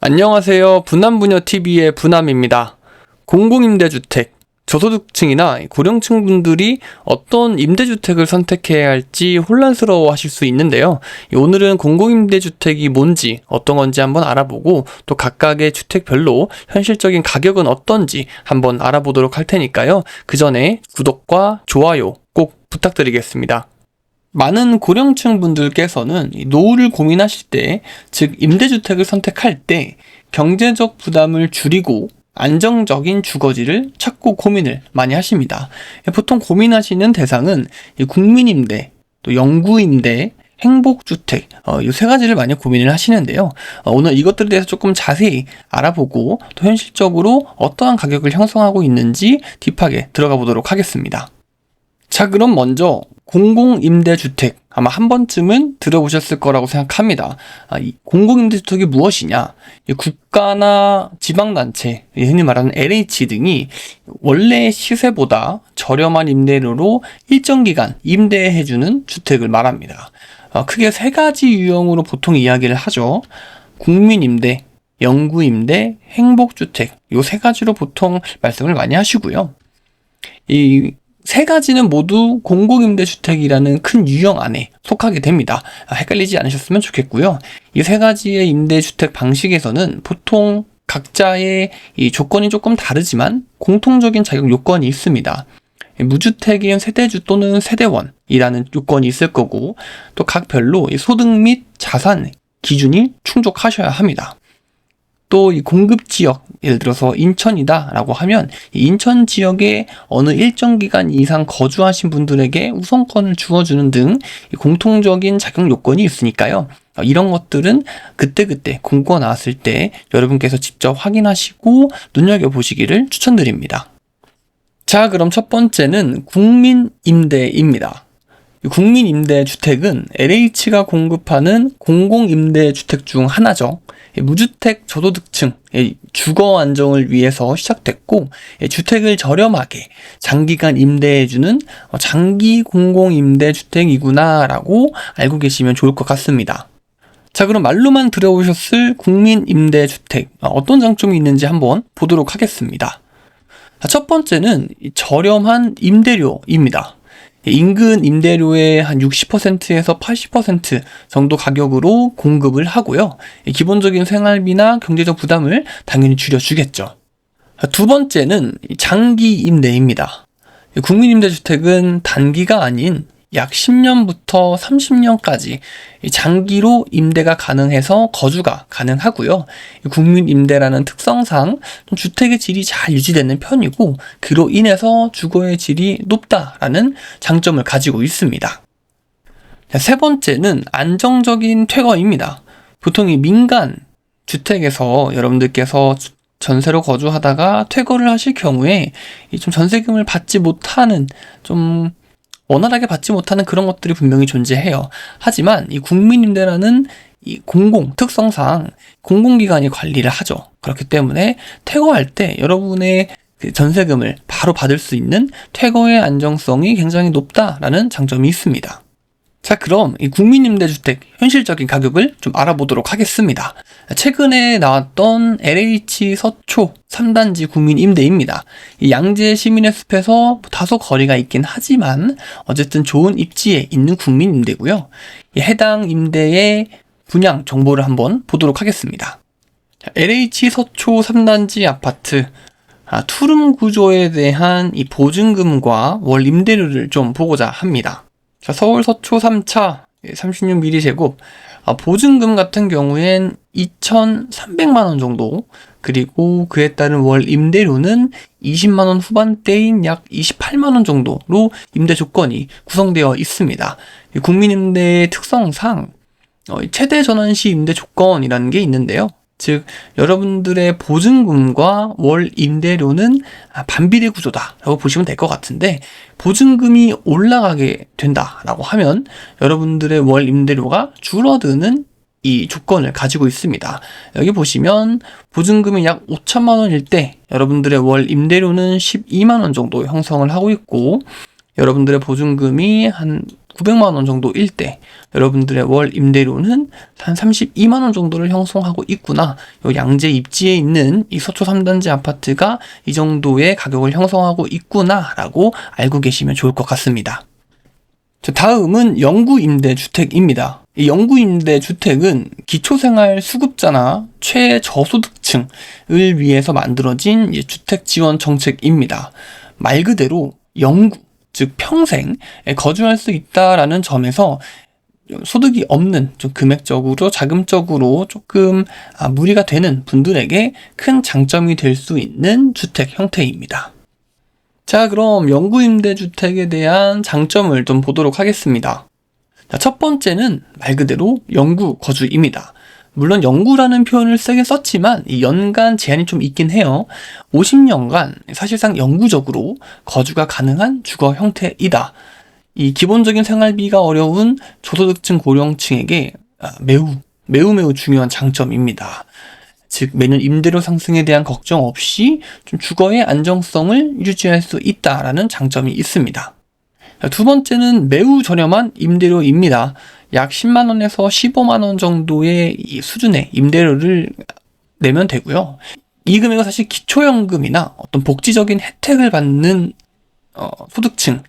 안녕하세요. 부남부녀TV의 부남입니다. 공공임대주택, 저소득층이나 고령층 분들이 어떤 임대주택을 선택해야 할지 혼란스러워 하실 수 있는데요. 오늘은 공공임대주택이 뭔지, 어떤 건지 한번 알아보고 또 각각의 주택별로 현실적인 가격은 어떤지 한번 알아보도록 할 테니까요. 그 전에 구독과 좋아요 꼭 부탁드리겠습니다. 많은 고령층 분들께서는 노후를 고민하실 때, 즉 임대주택을 선택할 때 경제적 부담을 줄이고 안정적인 주거지를 찾고 고민을 많이 하십니다. 보통 고민하시는 대상은 국민임대, 또 영구임대, 행복주택, 이 세 가지를 많이 고민을 하시는데요. 오늘 이것들에 대해서 조금 자세히 알아보고 또 현실적으로 어떠한 가격을 형성하고 있는지 딥하게 들어가 보도록 하겠습니다. 자, 그럼 먼저 공공임대주택, 아마 한 번쯤은 들어보셨을 거라고 생각합니다. 이 공공임대주택이 무엇이냐? 국가나 지방단체, 흔히 말하는 LH 등이 원래 시세보다 저렴한 임대료로 일정 기간 임대해주는 주택을 말합니다. 크게 세 가지 유형으로 보통 이야기를 하죠. 국민임대, 영구임대, 행복주택, 이 세 가지로 보통 말씀을 많이 하시고요. 이 세 가지는 모두 공공임대주택이라는 큰 유형 안에 속하게 됩니다. 헷갈리지 않으셨으면 좋겠고요. 이 세 가지의 임대주택 방식에서는 보통 각자의 이 조건이 조금 다르지만 공통적인 자격 요건이 있습니다. 무주택인 세대주 또는 세대원이라는 요건이 있을 거고, 또 각 별로 소득 및 자산 기준이 충족하셔야 합니다. 또 이 공급 지역, 예를 들어서 인천이다라고 하면 이 인천 지역에 어느 일정 기간 이상 거주하신 분들에게 우선권을 주어주는 등 공통적인 자격 요건이 있으니까요. 이런 것들은 그때그때 공고가 나왔을 때 여러분께서 직접 확인하시고 눈여겨보시기를 추천드립니다. 자, 그럼 첫 번째는 국민임대입니다. 국민임대주택은 LH가 공급하는 공공임대주택 중 하나죠. 무주택 저소득층 주거 안정을 위해서 시작됐고, 주택을 저렴하게 장기간 임대해주는 장기 공공임대주택이구나 라고 알고 계시면 좋을 것 같습니다. 자, 그럼 말로만 들어보셨을 국민임대주택, 어떤 장점이 있는지 한번 보도록 하겠습니다. 첫 번째는 저렴한 임대료입니다. 인근 임대료의 한 60%에서 80% 정도 가격으로 공급을 하고요. 기본적인 생활비나 경제적 부담을 당연히 줄여주겠죠. 두 번째는 장기 임대입니다. 국민임대주택은 단기가 아닌 약 10년부터 30년까지 장기로 임대가 가능해서 거주가 가능하고요. 국민임대라는 특성상 주택의 질이 잘 유지되는 편이고, 그로 인해서 주거의 질이 높다라는 장점을 가지고 있습니다. 세 번째는 안정적인 퇴거입니다. 보통 이 민간 주택에서 여러분들께서 전세로 거주하다가 퇴거를 하실 경우에 좀 전세금을 받지 못하는, 좀 원활하게 받지 못하는 그런 것들이 분명히 존재해요. 하지만 이 국민임대라는 이 공공 특성상 공공기관이 관리를 하죠. 그렇기 때문에 퇴거할 때 여러분의 그 전세금을 바로 받을 수 있는 퇴거의 안정성이 굉장히 높다라는 장점이 있습니다. 자, 그럼 이 국민임대주택 현실적인 가격을 좀 알아보도록 하겠습니다. 최근에 나왔던 LH 서초 3단지 국민임대입니다. 이 양재 시민의 숲에서 다소 거리가 있긴 하지만 어쨌든 좋은 입지에 있는 국민임대고요. 이 해당 임대의 분양 정보를 한번 보도록 하겠습니다. LH 서초 3단지 아파트 투룸 구조에 대한 이 보증금과 월 임대료를 좀 보고자 합니다. 자, 서울 서초 3차 36mm 보증금 같은 경우엔 2,300만원 정도, 그리고 그에 따른 월 임대료는 20만원 후반대인 약 28만원 정도로 임대 조건이 구성되어 있습니다. 국민임대의 특성상 최대 전환시 임대 조건이라는 게 있는데요. 즉, 여러분들의 보증금과 월 임대료는 반비례 구조다라고 보시면 될 것 같은데, 보증금이 올라가게 된다라고 하면 여러분들의 월 임대료가 줄어드는 이 조건을 가지고 있습니다. 여기 보시면 보증금이 약 5천만 원일 때 여러분들의 월 임대료는 12만 원 정도 형성을 하고 있고, 여러분들의 보증금이 한 900만 원 정도일 때 여러분들의 월 임대료는 한 32만 원 정도를 형성하고 있구나. 요 양재 입지에 있는 이 서초 3단지 아파트가 이 정도의 가격을 형성하고 있구나라고 알고 계시면 좋을 것 같습니다. 자, 다음은 영구임대주택입니다. 이 영구임대주택은 기초생활 수급자나 최저소득층을 위해서 만들어진 주택지원 정책입니다. 말 그대로 영구, 즉 평생 거주할 수 있다라는 점에서 소득이 없는, 좀 금액적으로 자금적으로 조금 무리가 되는 분들에게 큰 장점이 될 수 있는 주택 형태입니다. 자, 그럼 영구임대주택에 대한 장점을 좀 보도록 하겠습니다. 자, 첫 번째는 말 그대로 영구 거주입니다. 물론 영구라는 표현을 세게 썼지만 이 연간 제한이 좀 있긴 해요. 50년간 사실상 영구적으로 거주가 가능한 주거 형태이다. 이 기본적인 생활비가 어려운 저소득층 고령층에게 매우 중요한 장점입니다. 즉 매년 임대료 상승에 대한 걱정 없이 좀 주거의 안정성을 유지할 수 있다라는 장점이 있습니다. 두 번째는 매우 저렴한 임대료입니다. 약 10만 원에서 15만 원 정도의 이 수준의 임대료를 내면 되고요. 이 금액은 사실 기초연금이나 어떤 복지적인 혜택을 받는 소득층,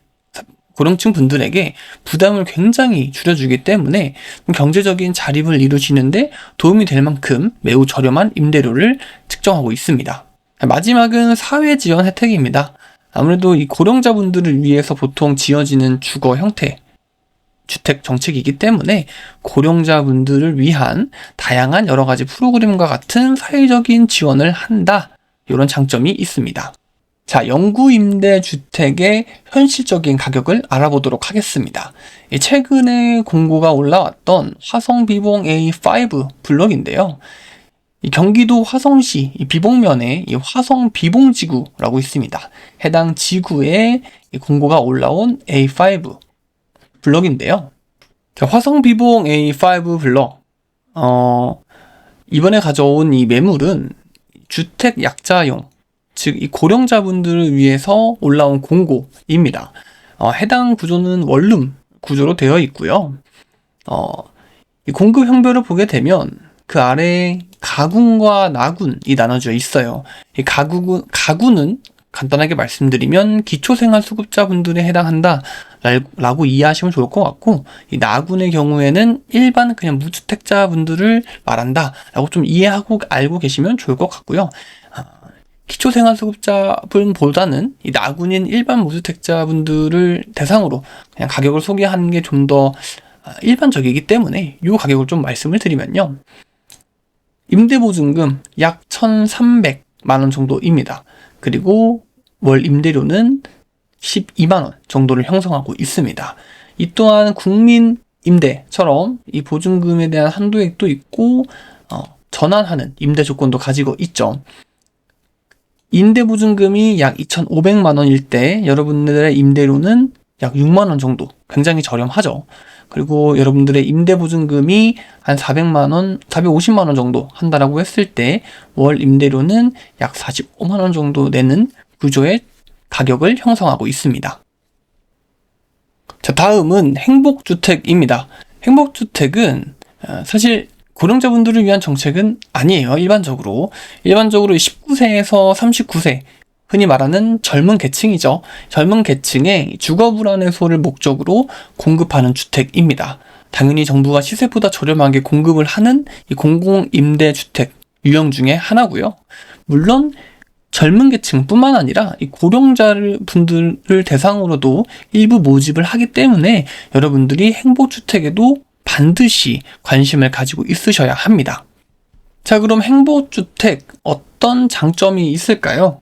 고령층 분들에게 부담을 굉장히 줄여주기 때문에 경제적인 자립을 이루시는데 도움이 될 만큼 매우 저렴한 임대료를 측정하고 있습니다. 마지막은 사회지원 혜택입니다. 아무래도 이 고령자분들을 위해서 보통 지어지는 주거 형태, 주택 정책이기 때문에 고령자분들을 위한 다양한 여러 가지 프로그램과 같은 사회적인 지원을 한다. 이런 장점이 있습니다. 자, 영구임대주택의 현실적인 가격을 알아보도록 하겠습니다. 최근에 공고가 올라왔던 화성비봉 A5 블럭인데요. 이 경기도 화성시 비봉면에 이 화성비봉지구라고 있습니다. 해당 지구에 공고가 올라온 A5 블럭인데요. 자, 화성비봉 A5 블럭, 이번에 가져온 이 매물은 주택 약자용, 즉 이 고령자분들을 위해서 올라온 공고입니다. 해당 구조는 원룸 구조로 되어 있고요. 이 공급 형별을 보게 되면 그 아래 가군과 나군이 나눠져 있어요. 이 가군은 간단하게 말씀드리면 기초생활수급자분들에 해당한다 라고 이해하시면 좋을 것 같고, 이 나군의 경우에는 일반 그냥 무주택자분들을 말한다 라고 좀 이해하고 알고 계시면 좋을 것 같고요. 기초생활수급자분보다는 이 나군인 일반 무주택자분들을 대상으로 그냥 가격을 소개하는 게 좀 더 일반적이기 때문에 이 가격을 좀 말씀을 드리면요. 임대보증금 약 1,300만 원 정도입니다. 그리고 월 임대료는 12만 원 정도를 형성하고 있습니다. 이 또한 국민 임대처럼 이 보증금에 대한 한도액도 있고 전환하는 임대 조건도 가지고 있죠. 임대보증금이 약 2,500만 원일 때 여러분들의 임대료는 약 6만 원 정도, 굉장히 저렴하죠. 그리고 여러분들의 임대보증금이 한 400만 원, 450만 원 정도 한다라고 했을 때 월 임대료는 약 45만 원 정도 내는 구조의 가격을 형성하고 있습니다. 자, 다음은 행복주택입니다. 행복주택은 사실 고령자분들을 위한 정책은 아니에요. 일반적으로 19세에서 39세, 흔히 말하는 젊은 계층이죠. 젊은 계층의 주거 불안 해소를 목적으로 공급하는 주택입니다. 당연히 정부가 시세보다 저렴하게 공급을 하는 이 공공임대주택 유형 중에 하나고요. 물론 젊은 계층뿐만 아니라 이 고령자분들을 대상으로도 일부 모집을 하기 때문에 여러분들이 행복주택에도 반드시 관심을 가지고 있으셔야 합니다. 자, 그럼 행복주택 어떤 장점이 있을까요?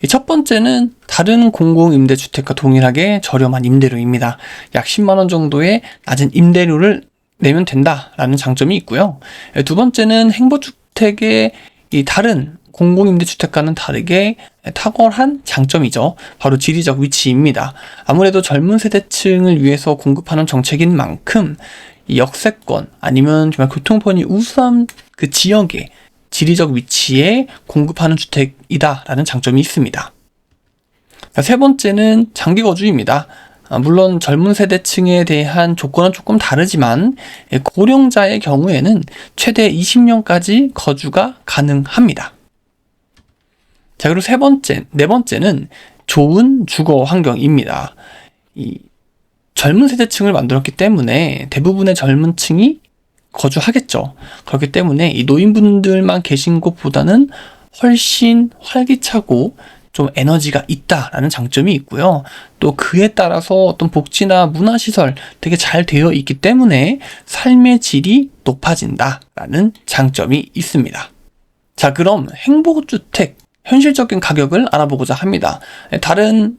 첫 번째는 다른 공공임대주택과 동일하게 저렴한 임대료입니다. 약 10만 원 정도의 낮은 임대료를 내면 된다라는 장점이 있고요. 두 번째는 행복주택의 이 다른 공공임대주택과는 다르게 탁월한 장점이죠. 바로 지리적 위치입니다. 아무래도 젊은 세대층을 위해서 공급하는 정책인 만큼 이 역세권 아니면 정말 교통편이 우수한 그 지역의 지리적 위치에 공급하는 주택이다라는 장점이 있습니다. 세 번째는 장기 거주입니다. 물론 젊은 세대층에 대한 조건은 조금 다르지만 고령자의 경우에는 최대 20년까지 거주가 가능합니다. 자, 그리고 네 번째는 좋은 주거 환경입니다. 이 젊은 세대층을 만들었기 때문에 대부분의 젊은 층이 거주하겠죠. 그렇기 때문에 이 노인분들만 계신 곳보다는 훨씬 활기차고 좀 에너지가 있다라는 장점이 있고요. 또 그에 따라서 어떤 복지나 문화시설 되게 잘 되어 있기 때문에 삶의 질이 높아진다라는 장점이 있습니다. 자, 그럼 행복주택 현실적인 가격을 알아보고자 합니다. 다른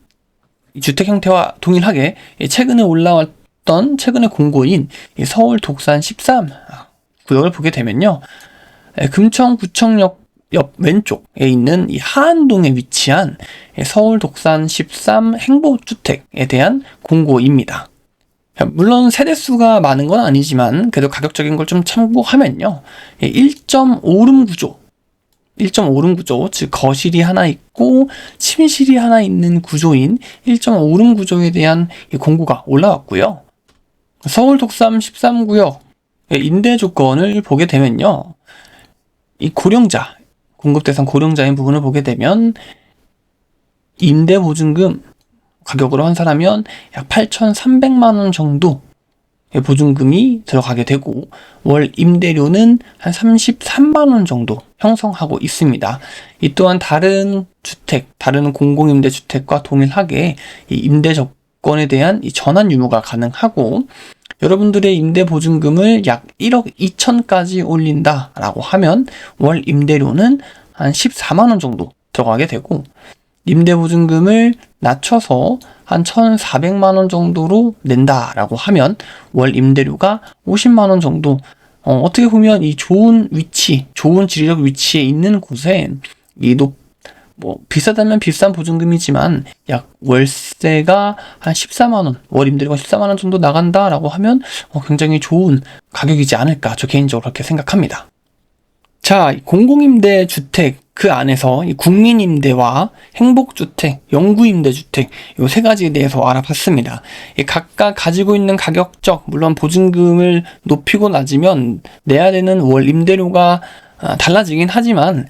주택 형태와 동일하게 최근에 올라왔던 최근의 공고인 서울 독산 13 구역을 보게 되면요. 금천구청역 옆 왼쪽에 있는 이 하안동에 위치한 서울 독산 13 행복주택에 대한 공고입니다. 물론 세대수가 많은 건 아니지만 그래도 가격적인 걸 좀 참고하면요. 1.5룸 구조, 즉 거실이 하나 있고 침실이 하나 있는 구조인 1.5룸 구조에 대한 공고가 올라왔고요. 서울 독산 13구역의 임대 조건을 보게 되면요. 이 공급 대상 고령자인 부분을 보게 되면 임대 보증금 가격으로 환산하면 약 8,300만 원 정도의 보증금이 들어가게 되고 월 임대료는 한 33만 원 정도 형성하고 있습니다. 이 또한 다른 공공임대주택과 동일하게 이 임대 조건에 대한 이 전환 유무가 가능하고 여러분들의 임대 보증금을 약 1억 2천까지 올린다라고 하면 월 임대료는 한 14만 원 정도 들어가게 되고 임대 보증금을 낮춰서 한 1,400만 원 정도로 낸다라고 하면 월 임대료가 50만 원 정도. 어떻게 보면 이 좋은 지리적 위치에 있는 곳에 비싸다면 비싼 보증금이지만 약 월세가 한 14만 원, 월 임대료가 14만 원 정도 나간다라고 하면 굉장히 좋은 가격이지 않을까 저 개인적으로 그렇게 생각합니다. 자, 공공임대주택 그 안에서 이 국민임대와 행복주택, 영구임대주택 이 세 가지에 대해서 알아봤습니다. 각각 가지고 있는 가격적, 물론 보증금을 높이고 낮으면 내야 되는 월 임대료가 달라지긴 하지만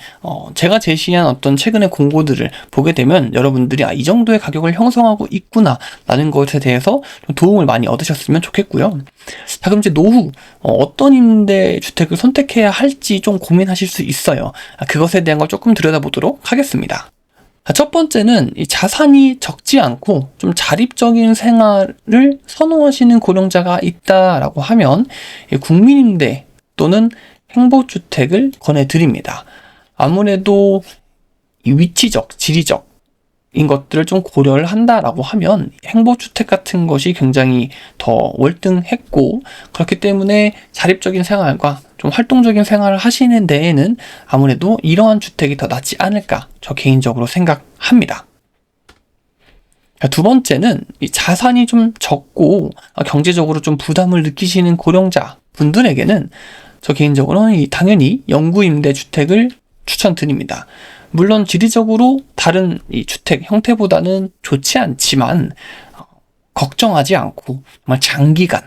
제가 제시한 어떤 최근의 공고들을 보게 되면 여러분들이 이 정도의 가격을 형성하고 있구나 라는 것에 대해서 좀 도움을 많이 얻으셨으면 좋겠고요. 자, 그럼 이제 노후 어떤 임대주택을 선택해야 할지 좀 고민하실 수 있어요. 그것에 대한 걸 조금 들여다보도록 하겠습니다. 첫 번째는 이 자산이 적지 않고 좀 자립적인 생활을 선호하시는 고령자가 있다라고 하면 국민임대 또는 행복주택을 권해드립니다. 아무래도 이 위치적, 지리적인 것들을 좀 고려를 한다라고 하면 행복주택 같은 것이 굉장히 더 월등했고 그렇기 때문에 자립적인 생활과 좀 활동적인 생활을 하시는 데에는 아무래도 이러한 주택이 더 낫지 않을까 저 개인적으로 생각합니다. 두 번째는 이 자산이 좀 적고 경제적으로 좀 부담을 느끼시는 고령자 분들에게는 저 개인적으로는 당연히 영구임대주택을 추천드립니다. 물론 지리적으로 다른 이 주택 형태보다는 좋지 않지만 걱정하지 않고 정말 장기간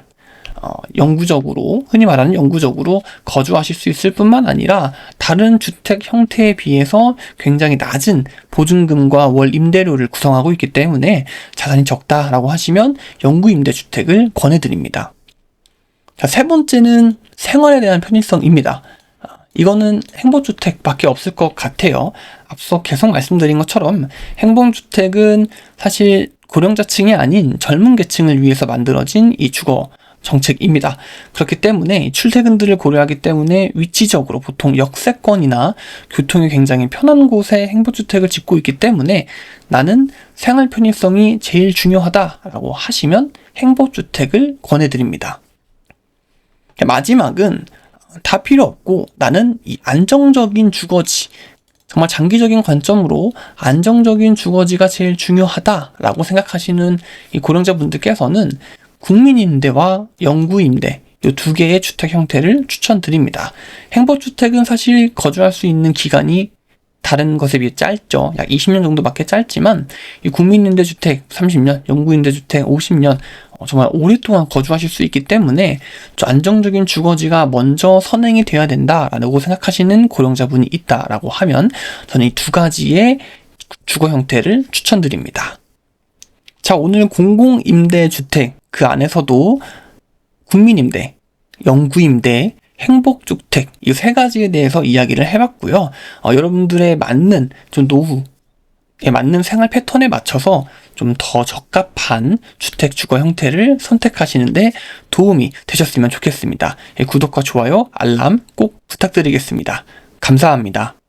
영구적으로 흔히 말하는 영구적으로 거주하실 수 있을 뿐만 아니라 다른 주택 형태에 비해서 굉장히 낮은 보증금과 월 임대료를 구성하고 있기 때문에 자산이 적다라고 하시면 영구임대주택을 권해드립니다. 자, 세 번째는 생활에 대한 편의성입니다. 이거는 행복주택밖에 없을 것 같아요. 앞서 계속 말씀드린 것처럼 행복주택은 사실 고령자층이 아닌 젊은 계층을 위해서 만들어진 이 주거 정책입니다. 그렇기 때문에 출퇴근들을 고려하기 때문에 위치적으로 보통 역세권이나 교통이 굉장히 편한 곳에 행복주택을 짓고 있기 때문에 나는 생활 편의성이 제일 중요하다라고 하시면 행복주택을 권해드립니다. 마지막은 다 필요 없고 나는 이 안정적인 주거지, 정말 장기적인 관점으로 안정적인 주거지가 제일 중요하다라고 생각하시는 이 고령자분들께서는 국민임대와 영구임대 이 두 개의 주택 형태를 추천드립니다. 행복주택은 사실 거주할 수 있는 기간이 다른 것에 비해 짧죠. 약 20년 정도밖에 짧지만 이 국민임대주택 30년, 영구임대주택 50년 정말 오랫동안 거주하실 수 있기 때문에 좀 안정적인 주거지가 먼저 선행이 돼야 된다라고 생각하시는 고령자분이 있다라고 하면 저는 이 두 가지의 주거 형태를 추천드립니다. 자, 오늘 공공임대주택 그 안에서도 국민임대, 영구임대, 행복주택 이 세 가지에 대해서 이야기를 해봤고요. 여러분들의 맞는 좀 노후에 맞는 생활 패턴에 맞춰서 좀 더 적합한 주택 주거 형태를 선택하시는데 도움이 되셨으면 좋겠습니다. 구독과 좋아요, 알람 꼭 부탁드리겠습니다. 감사합니다.